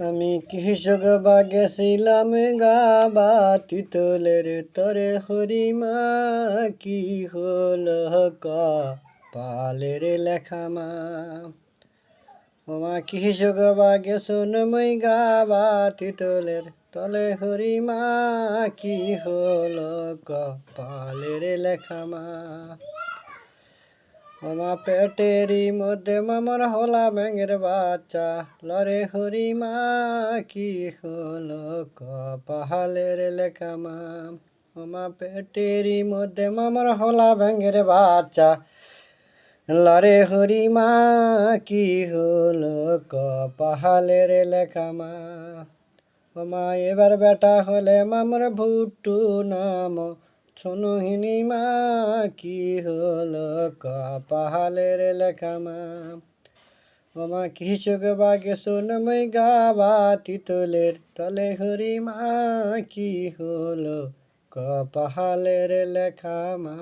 আমি কৃষক বা গেছিলাম গাবা তিতলের তরে হরিমা কি হলো কপালের লেখা মা। ওমা কৃষক বা গেছুন মই গাবা তিতলের তলে হরিমা কি হলো কপালের লেখা মা। ওমা পেটেরই মধ্যে মামার হলা ব্যাঙের বাচ্চা লরে হরিমা কি হলো কপালের লেখা মা। ওমা পেটেরই মধ্যে মামার হলা ব্যাঙের বাচ্চা লরে হরিমা কি হলো কপালের লেখা মা। ওমা এবার বেটা হলে মামার ভুট্টু নাম শোনহিনী মা কি হলো কপালের লেখা মা। ওমা কৃষক বা গেছুন মই গাবা তিতলের তলে হরিমা কি হলো কপালের লেখা মা।